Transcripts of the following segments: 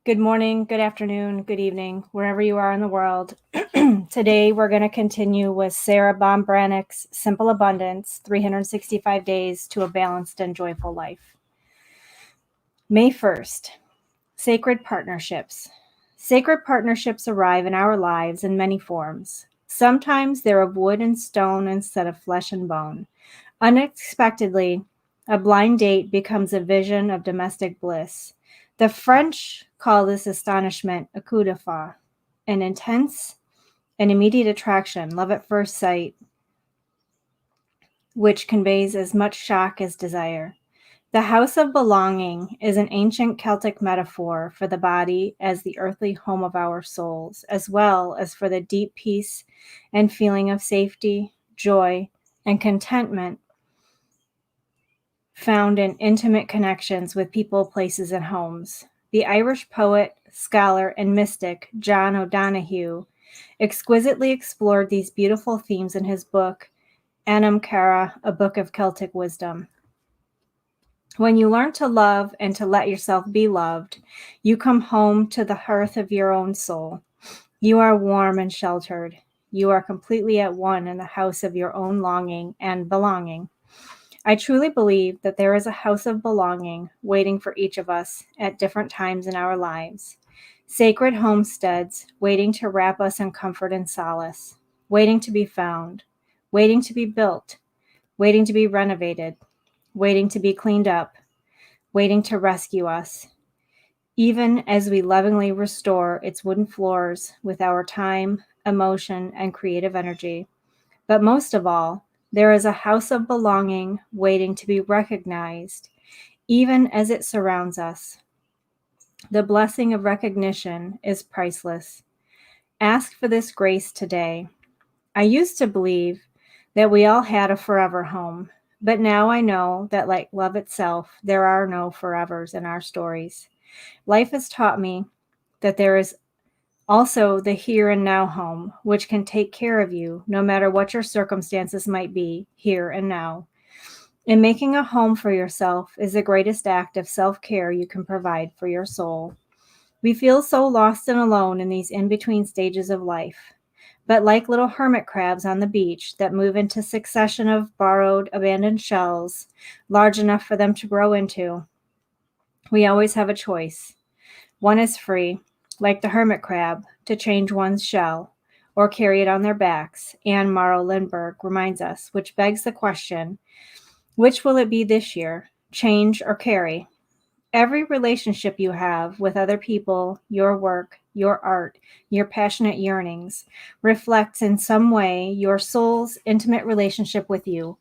Good morning, good afternoon, good evening, wherever you are in the world. Today, we're going to continue with Sarah Bombranick's Simple Abundance 365 Days to a Balanced and Joyful Life. May 1st, Sacred Partnerships. Sacred partnerships arrive in our lives in many forms. Sometimes they're of wood and stone instead of flesh and bone. Unexpectedly, a blind date becomes a vision of domestic bliss. The French call this astonishment a coup de foudre, an intense and immediate attraction, love at first sight, which conveys as much shock as desire. The house of belonging is an ancient Celtic metaphor for the body as the earthly home of our souls, as well as for the deep peace and feeling of safety, joy, and contentment found in intimate connections with people, places, and homes. The Irish poet, scholar, and mystic John O'Donoghue exquisitely explored these beautiful themes in his book, Anam Cara, a Book of Celtic Wisdom. When you learn to love and to let yourself be loved, you come home to the hearth of your own soul. You are warm and sheltered. You are completely at one in the house of your own longing and belonging. I truly believe that there is a house of belonging waiting for each of us at different times in our lives. Sacred homesteads waiting to wrap us in comfort and solace, waiting to be found, waiting to be built, waiting to be renovated, waiting to be cleaned up, waiting to rescue us, even as we lovingly restore its wooden floors with our time, emotion, and creative energy. But most of all, there is a house of belonging waiting to be recognized, even as it surrounds us. The blessing of recognition is priceless. Ask for this grace today. I used to believe that we all had a forever home, but now I know that, like love itself, there are no forevers in our stories. Life has taught me that there is also the here and now home, which can take care of you no matter what your circumstances might be here and now. And making a home for yourself is the greatest act of self-care you can provide for your soul. We feel so lost and alone in these in-between stages of life. But like little hermit crabs on the beach that move into succession of borrowed, abandoned shells, large enough for them to grow into, we always have a choice. One is free, like the hermit crab, to change one's shell or carry it on their backs, Anne Morrow Lindbergh reminds us, which begs the question, which will it be this year, change or carry? Every relationship you have with other people, your work, your art, your passionate yearnings, reflects in some way your soul's intimate relationship with you.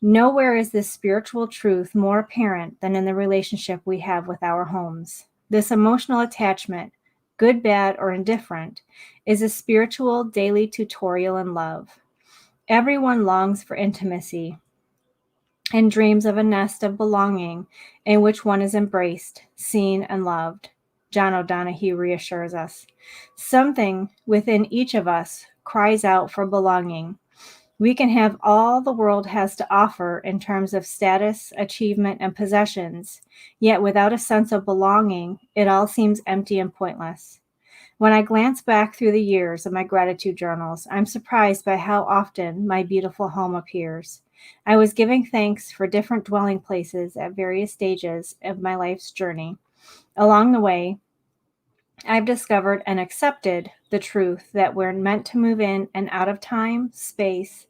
Nowhere is this spiritual truth more apparent than in the relationship we have with our homes. This emotional attachment, good, bad, or indifferent, is a spiritual daily tutorial in love. Everyone longs for intimacy and dreams of a nest of belonging in which one is embraced, seen, and loved. John O'Donoghue reassures us. Something within each of us cries out for belonging. We can have all the world has to offer in terms of status, achievement, and possessions, yet without a sense of belonging, it all seems empty and pointless. When I glance back through the years of my gratitude journals, I'm surprised by how often my beautiful home appears. I was giving thanks for different dwelling places at various stages of my life's journey. Along the way, I've discovered and accepted the truth that we're meant to move in and out of time, space,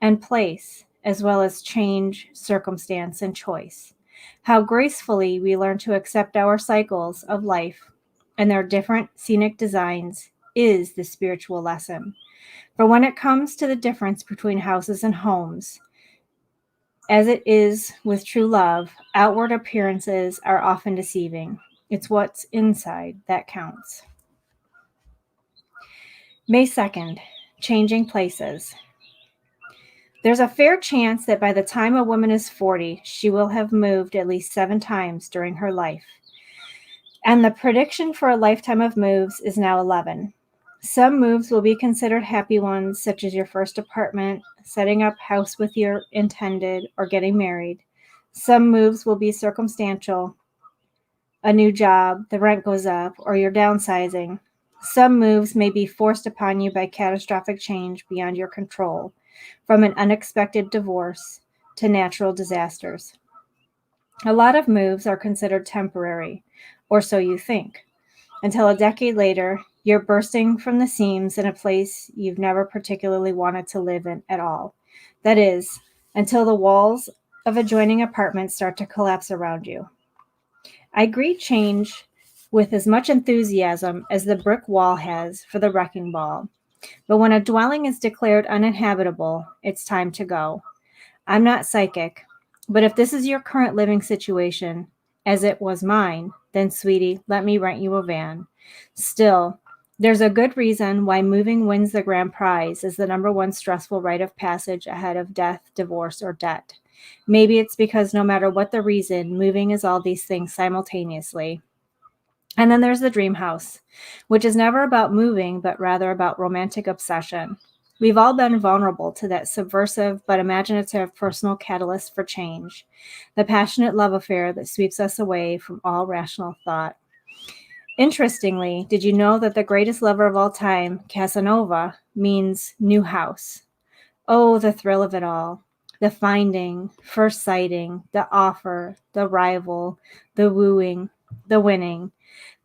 and place, as well as change, circumstance, and choice. How gracefully we learn to accept our cycles of life and their different scenic designs is the spiritual lesson. For when it comes to the difference between houses and homes, as it is with true love, outward appearances are often deceiving. It's what's inside that counts. May 2nd, changing places. There's a fair chance that by the time a woman is 40, she will have moved at least 7 times during her life. And the prediction for a lifetime of moves is now 11. Some moves will be considered happy ones, such as your first apartment, setting up house with your intended, or getting married. Some moves will be circumstantial, a new job, the rent goes up, or you're downsizing. Some moves may be forced upon you by catastrophic change beyond your control, from an unexpected divorce to natural disasters. A lot of moves are considered temporary, or so you think, until a decade later, you're bursting from the seams in a place you've never particularly wanted to live in at all. That is, until the walls of adjoining apartments start to collapse around you. I greet change with as much enthusiasm as the brick wall has for the wrecking ball. But when a dwelling is declared uninhabitable, it's time to go. I'm not psychic, but if this is your current living situation, as it was mine, then, sweetie, let me rent you a van. Still, there's a good reason why moving wins the grand prize as the number one stressful rite of passage ahead of death, divorce, or debt. Maybe it's because no matter what the reason, moving is all these things simultaneously. And then there's the dream house, which is never about moving, but rather about romantic obsession. We've all been vulnerable to that subversive but imaginative personal catalyst for change, the passionate love affair that sweeps us away from all rational thought. Interestingly, did you know that the greatest lover of all time, Casanova, means new house? Oh, the thrill of it all. The finding, first sighting, the offer, the rival, the wooing, the winning,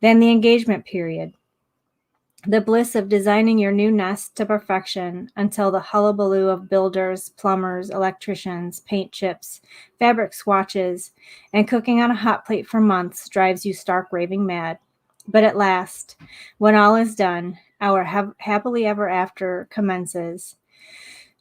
then the engagement period. The bliss of designing your new nest to perfection until the hullabaloo of builders, plumbers, electricians, paint chips, fabric swatches, and cooking on a hot plate for months drives you stark raving mad. But at last, when all is done, our happily ever after commences.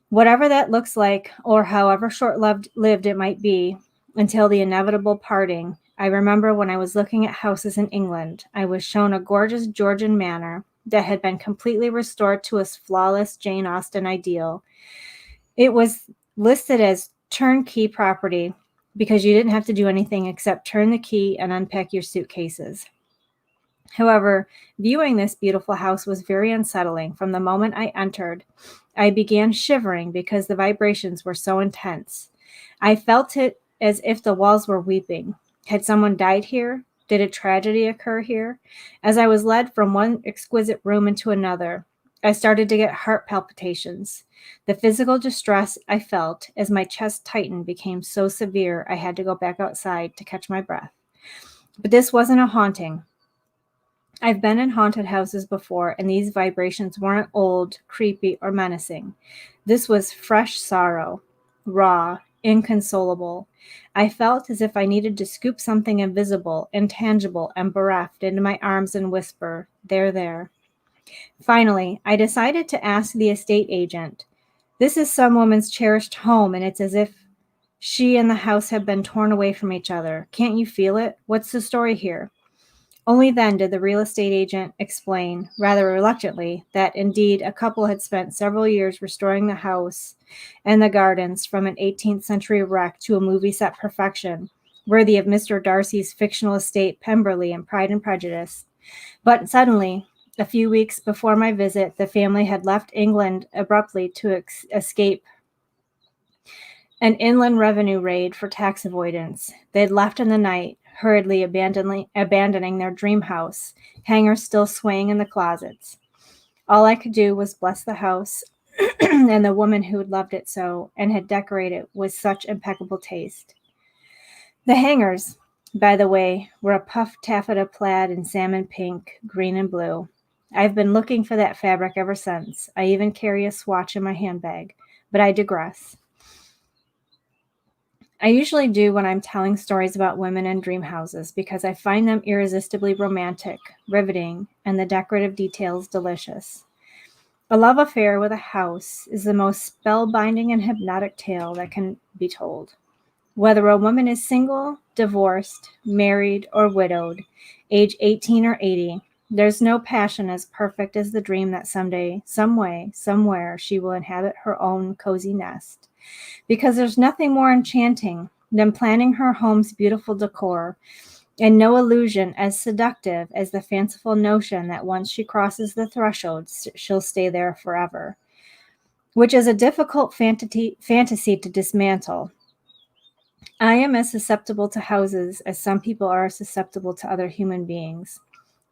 Whatever that looks like, or however short-lived it might be, until the inevitable parting. I remember when I was looking at houses in England, I was shown a gorgeous Georgian manor that had been completely restored to its flawless Jane Austen ideal. It was listed as turnkey property because you didn't have to do anything except turn the key and unpack your suitcases. However, viewing this beautiful house was very unsettling. From the moment I entered, I began shivering because the vibrations were so intense. I felt it as if the walls were weeping. Had someone died here? Did a tragedy occur here? As I was led from one exquisite room into another, I started to get heart palpitations. The physical distress I felt as my chest tightened became so severe I had to go back outside to catch my breath. But this wasn't a haunting. I've been in haunted houses before, and these vibrations weren't old, creepy, or menacing. This was fresh sorrow, raw, inconsolable. I felt as if I needed to scoop something invisible, intangible, and bereft into my arms and whisper, "There, there." Finally, I decided to ask the estate agent, "This is some woman's cherished home, and it's as if she and the house have been torn away from each other. Can't you feel it? What's the story here?" Only then did the real estate agent explain, rather reluctantly, that indeed a couple had spent several years restoring the house and the gardens from an 18th century wreck to a movie set perfection, worthy of Mr. Darcy's fictional estate Pemberley in Pride and Prejudice. But suddenly, a few weeks before my visit, the family had left England abruptly to escape an inland revenue raid for tax avoidance. They had left in the night, hurriedly abandoning their dream house, hangers still swaying in the closets. All I could do was bless the house and the woman who had loved it so and had decorated it with such impeccable taste. The hangers, by the way, were a puff taffeta plaid in salmon pink, green, and blue. I've been looking for that fabric ever since. I even carry a swatch in my handbag, but I digress. I usually do when I'm telling stories about women and dream houses because I find them irresistibly romantic, riveting, and the decorative details delicious. A love affair with a house is the most spellbinding and hypnotic tale that can be told. Whether a woman is single, divorced, married, or widowed, age 18 or 80, there's no passion as perfect as the dream that someday, some way, somewhere, she will inhabit her own cozy nest. Because there's nothing more enchanting than planning her home's beautiful decor, and no illusion as seductive as the fanciful notion that once she crosses the threshold, she'll stay there forever, which is a difficult fantasy to dismantle. I am as susceptible to houses as some people are susceptible to other human beings.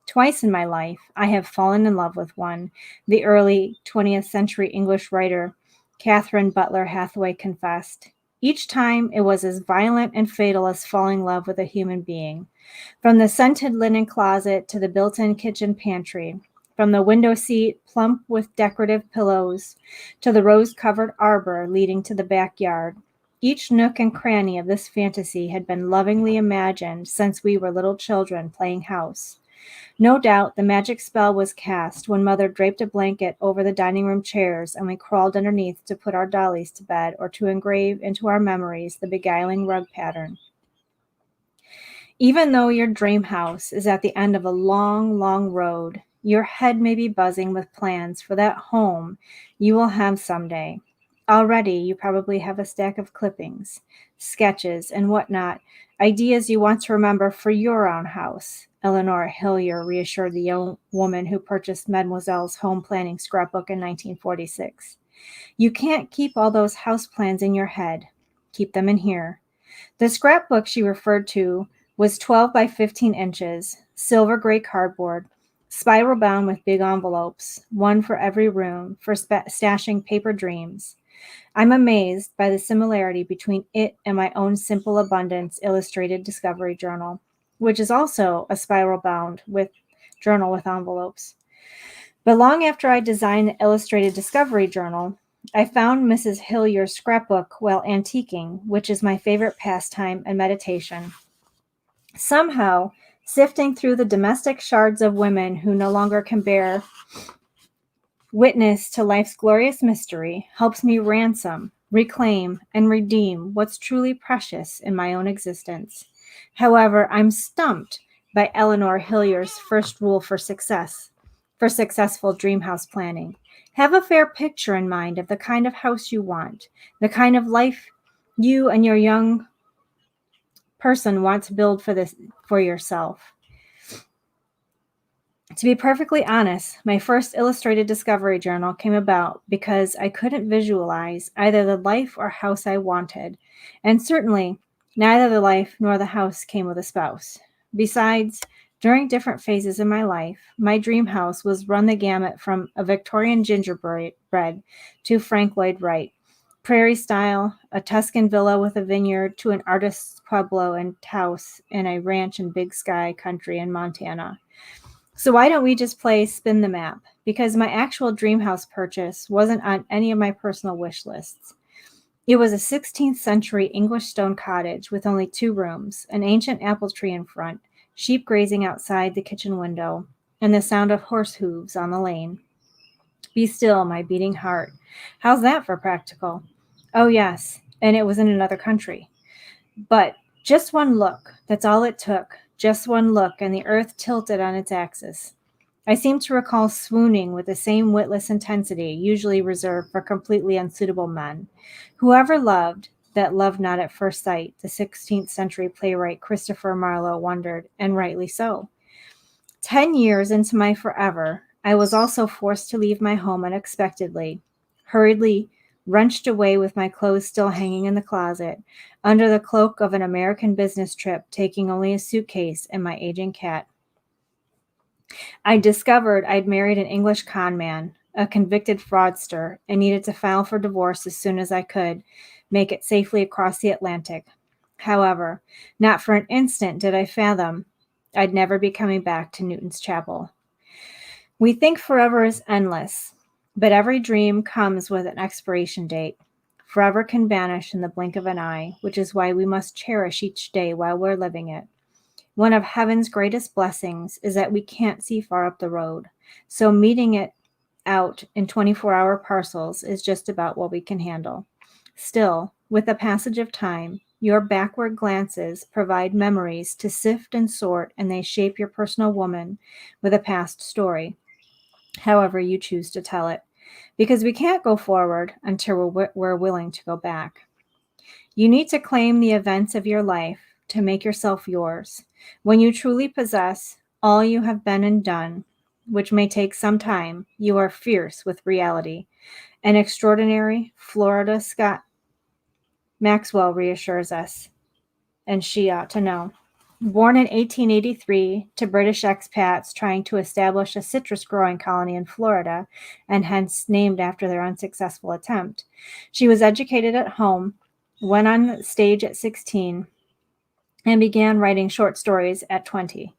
Twice in my life, I have fallen in love with one, the early 20th century English writer Catherine Butler Hathaway confessed. Each time, it was as violent and fatal as falling in love with a human being. From the scented linen closet to the built-in kitchen pantry, from the window seat, plump with decorative pillows, to the rose-covered arbor leading to the backyard, each nook and cranny of this fantasy had been lovingly imagined since we were little children playing house. No doubt the magic spell was cast when Mother draped a blanket over the dining room chairs and we crawled underneath to put our dollies to bed or to engrave into our memories the beguiling rug pattern. Even though your dream house is at the end of a long, long road, your head may be buzzing with plans for that home you will have someday. Already, you probably have a stack of clippings, sketches, and whatnot, ideas you want to remember for your own house. Eleanor Hillier reassured the young woman who purchased Mademoiselle's home planning scrapbook in 1946. You can't keep all those house plans in your head. Keep them in here. The scrapbook she referred to was 12 by 15 inches, silver gray cardboard, spiral bound with big envelopes, one for every room, for stashing paper dreams. I'm amazed by the similarity between it and my own Simple Abundance illustrated discovery journal, which is also a spiral bound with journal with envelopes. But long after I designed the illustrated discovery journal, I found Mrs. Hillier's scrapbook while antiquing, which is my favorite pastime and meditation. Somehow, sifting through the domestic shards of women who no longer can bear witness to life's glorious mystery helps me ransom, reclaim, and redeem what's truly precious in my own existence. However, I'm stumped by Eleanor Hillier's first rule for successful dream house planning. Have a fair picture in mind of the kind of house you want, the kind of life you and your young person want to build for yourself. To be perfectly honest, my first illustrated discovery journal came about because I couldn't visualize either the life or house I wanted, and certainly neither the life nor the house came with a spouse. Besides, during different phases in my life, my dream house was run the gamut from a Victorian gingerbread to Frank Lloyd Wright, prairie style, a Tuscan villa with a vineyard, to an artist's pueblo and house in a ranch in Big Sky country in Montana. So why don't we just play spin the map? Because my actual dream house purchase wasn't on any of my personal wish lists. It was a 16th century English stone cottage with only 2 rooms, an ancient apple tree in front, sheep grazing outside the kitchen window, and the sound of horse hooves on the lane. Be still, my beating heart. How's that for practical? Oh, yes, and it was in another country. But just one look, that's all it took. Just one look, and the earth tilted on its axis. I seem to recall swooning with the same witless intensity usually reserved for completely unsuitable men. Whoever loved, that loved not at first sight, the 16th century playwright Christopher Marlowe wondered, and rightly so. 10 years into my forever, I was also forced to leave my home unexpectedly, hurriedly wrenched away with my clothes still hanging in the closet, under the cloak of an American business trip, taking only a suitcase and my aging cat. I discovered I'd married an English con man, a convicted fraudster, and needed to file for divorce as soon as I could make it safely across the Atlantic. However, not for an instant did I fathom I'd never be coming back to Newton's Chapel. We think forever is endless, but every dream comes with an expiration date. Forever can vanish in the blink of an eye, which is why we must cherish each day while we're living it. One of heaven's greatest blessings is that we can't see far up the road, so meeting it out in 24-hour parcels is just about what we can handle. Still, with the passage of time, your backward glances provide memories to sift and sort, and they shape your personal woman with a past story, however you choose to tell it, because we can't go forward until we're willing to go back. You need to claim the events of your life to make yourself yours. When you truly possess all you have been and done, which may take some time, you are fierce with reality. An extraordinary Florida Scott Maxwell reassures us. and she ought to know. Born in 1883 to British expats trying to establish a citrus growing colony in Florida, and hence named after their unsuccessful attempt, she was educated at home, went on the stage at 16, and began writing short stories at 20.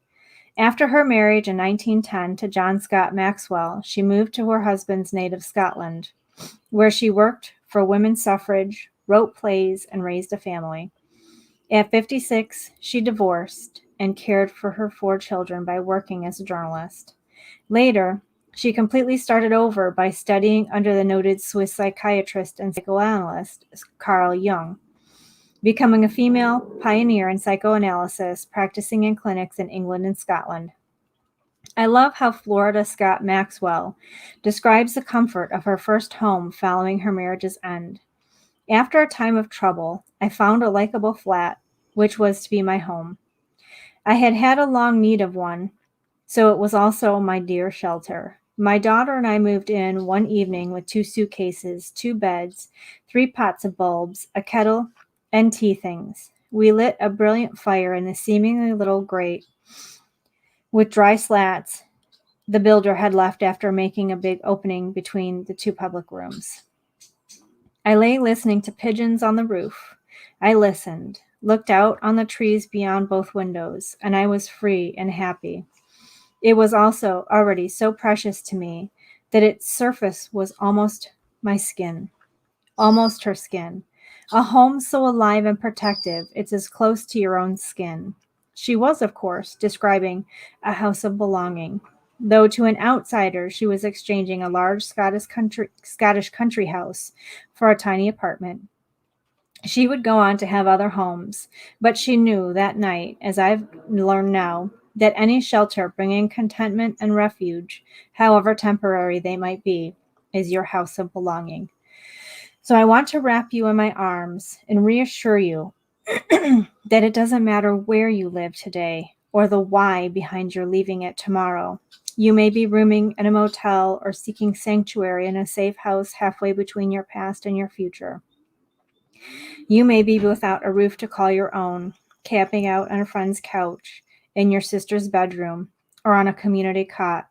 After her marriage in 1910 to John Scott Maxwell, she moved to her husband's native Scotland, where she worked for women's suffrage, wrote plays, and raised a family. At 56, she divorced and cared for her 4 children by working as a journalist. Later, she completely started over by studying under the noted Swiss psychiatrist and psychoanalyst Carl Jung, becoming a female pioneer in psychoanalysis, practicing in clinics in England and Scotland. I love how Florida Scott Maxwell describes the comfort of her first home following her marriage's end. After a time of trouble, I found a likable flat, which was to be my home. I had had a long need of one, so it was also my dear shelter. My daughter and I moved in one evening with 2 suitcases, 2 beds, 3 pots of bulbs, a kettle, and tea things. We lit a brilliant fire in the seemingly little grate with dry slats the builder had left after making a big opening between the 2 public rooms. I lay listening to pigeons on the roof. I listened, looked out on the trees beyond both windows, and I was free and happy. It was also already so precious to me that its surface was almost my skin, almost her skin. A home so alive and protective, it's as close to your own skin. She was, of course, describing a house of belonging, though to an outsider she was exchanging a large Scottish country house for a tiny apartment. She would go on to have other homes, but she knew that night, as I've learned now, that any shelter bringing contentment and refuge, however temporary they might be, is your house of belonging. So I want to wrap you in my arms and reassure you that it doesn't matter where you live today or the why behind your leaving it tomorrow. You may be rooming in a motel or seeking sanctuary in a safe house halfway between your past and your future. You may be without a roof to call your own, camping out on a friend's couch, in your sister's bedroom, or on a community cot.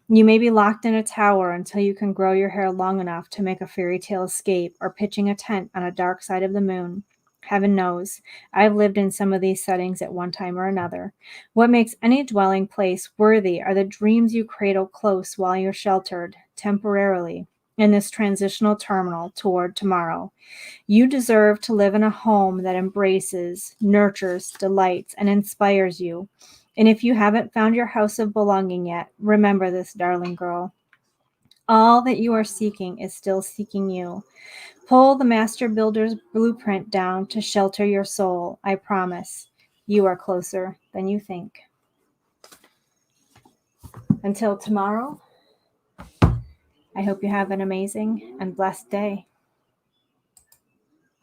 You may be locked in a tower until you can grow your hair long enough to make a fairy tale escape, or pitching a tent on a dark side of the moon. Heaven knows, I've lived in some of these settings at one time or another. What makes any dwelling place worthy are the dreams you cradle close while you're sheltered, temporarily, in this transitional terminal toward tomorrow. You deserve to live in a home that embraces, nurtures, delights, and inspires you. And if you haven't found your house of belonging yet, remember this, darling girl. All that you are seeking is still seeking you. Pull the master builder's blueprint down to shelter your soul. I promise you are closer than you think. Until tomorrow, I hope you have an amazing and blessed day.